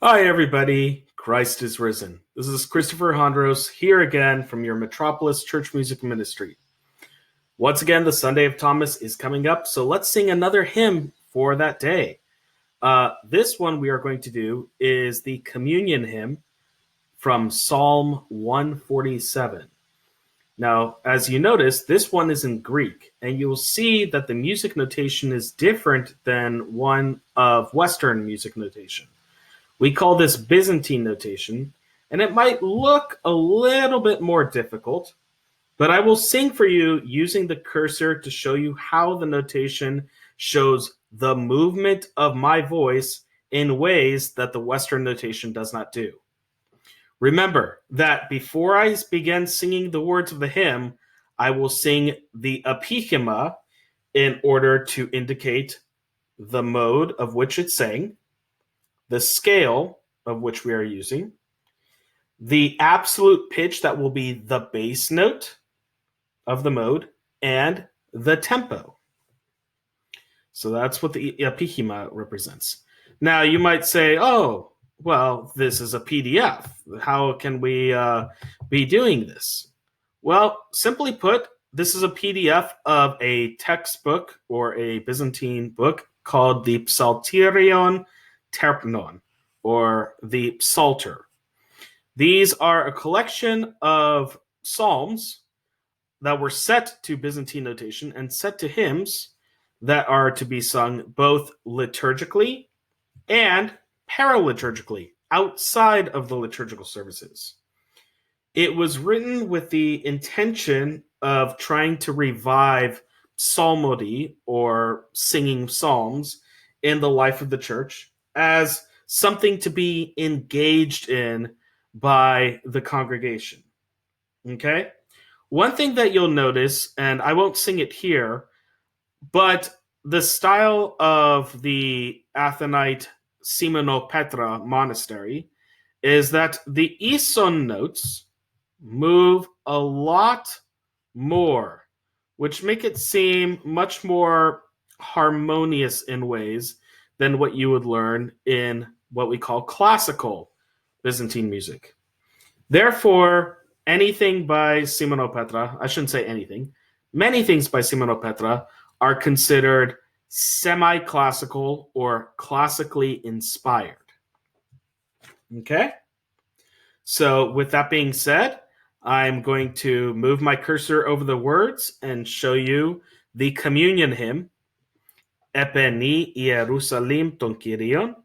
Hi, everybody. Christ is risen. This is Christopher Hondros here again from your Metropolis Church Music Ministry. Once again, the Sunday of Thomas is coming up, so let's sing another hymn for that day. This one we are going to do is the communion hymn from Psalm 147. Now, as you notice, this one is in Greek, and you'll see that the music notation is different than one of Western music notation. We call this Byzantine notation, and it might look a little bit more difficult, but I will sing for you using the cursor to show you how the notation shows the movement of my voice in ways that the Western notation does not do. Remember that before I begin singing the words of the hymn, I will sing the epithema in order to indicate the mode of which it's sang, the scale of which we are using, the absolute pitch that will be the bass note of the mode, and the tempo. So that's what the epithema represents. Now you might say, oh, well, this is a PDF. How can we be doing this? Well, simply put, this is a PDF of a textbook or a Byzantine book called the Psalterion Terpnon, or the Psalter. These are a collection of psalms that were set to Byzantine notation and set to hymns that are to be sung both liturgically and paraliturgically outside of the liturgical services. It was written with the intention of trying to revive psalmody, or singing psalms, in the life of the church as something to be engaged in by the congregation. Okay? One thing that you'll notice, and I won't sing it here, but the style of the Athonite Simonopetra monastery is that the ison notes move a lot more, which make it seem much more harmonious in ways than what you would learn in what we call classical Byzantine music. Therefore, anything by Simonopetra, I shouldn't say anything, many things by Simonopetra are considered semi-classical or classically inspired. Okay? So with that being said, I'm going to move my cursor over the words and show you the communion hymn, Epeni Ierusalim ton Kyrion,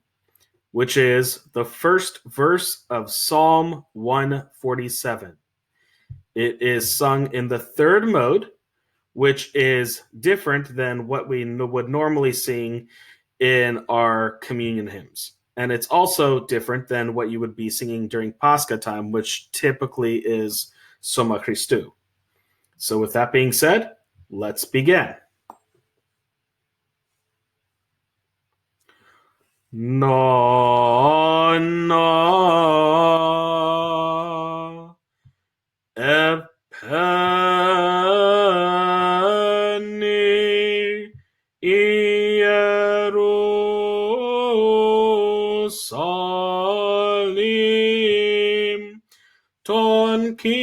which is the first verse of Psalm 147. It is sung in the third mode, which is different than what we would normally sing in our communion hymns. And it's also different than what you would be singing during Pascha time, which typically is Soma Christou. So with that being said, let's begin. No, no, epeni Ierusalim ton Kyrion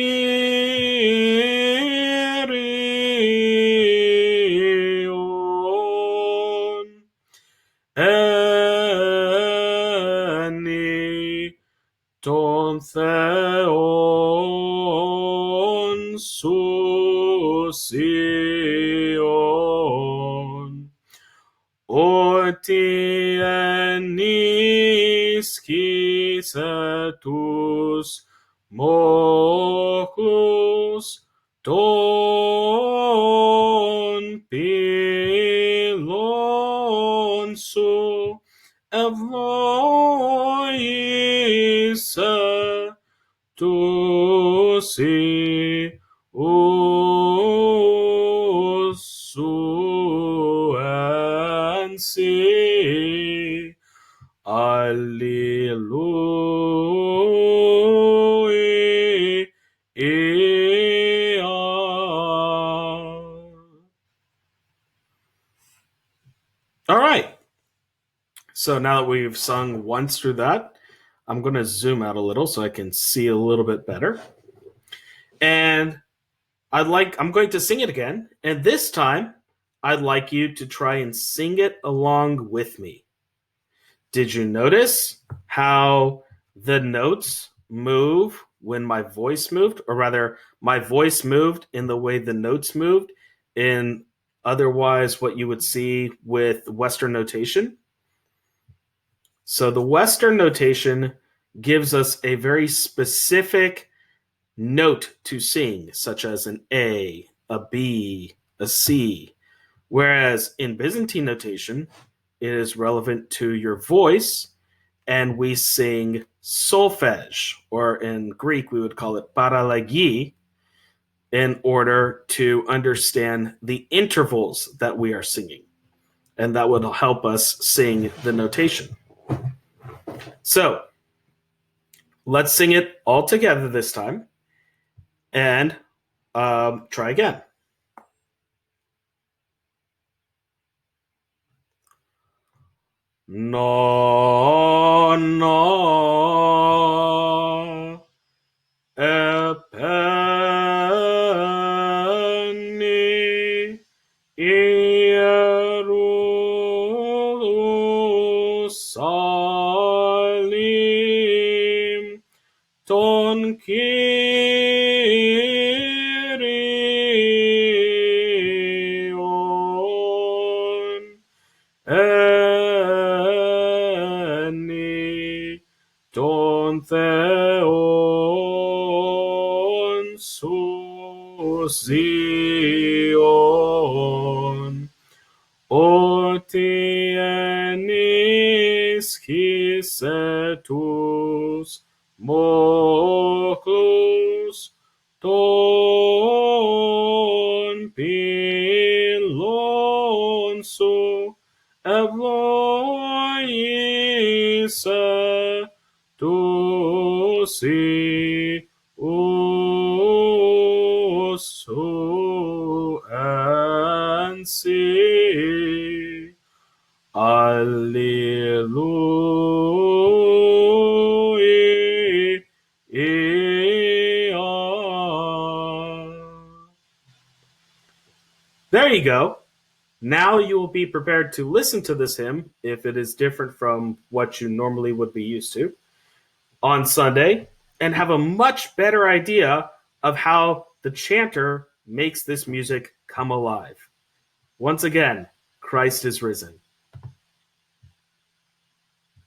eni ton theon susion oti enis kisetus mocus ton pilon su evoise tu si usuensi Alleluia. All right. So now that we've sung once through that, I'm going to zoom out a little so I can see a little bit better. And I'm going to sing it again. And this time, I'd like you to try and sing it along with me. Did you notice how the notes move when my voice moved? Or rather, my voice moved in the way the notes moved in otherwise what you would see with Western notation? So the Western notation gives us a very specific note to sing, such as an A, a B, a C. Whereas in Byzantine notation, it is relevant to your voice, and we sing solfege, or in Greek, we would call it paralagi, in order to understand the intervals that we are singing. And that would help us sing the notation. So let's sing it all together this time and try again. No, no, epeni Ierusalim ton Kyrion eni ton Theon Susion oti enis Hisetus Moclus ton pilon su evloise tusi usu ansi Alleluia. There you go. Now you will be prepared to listen to this hymn, if it is different from what you normally would be used to, on Sunday, and have a much better idea of how the chanter makes this music come alive. Once again, Christ is risen.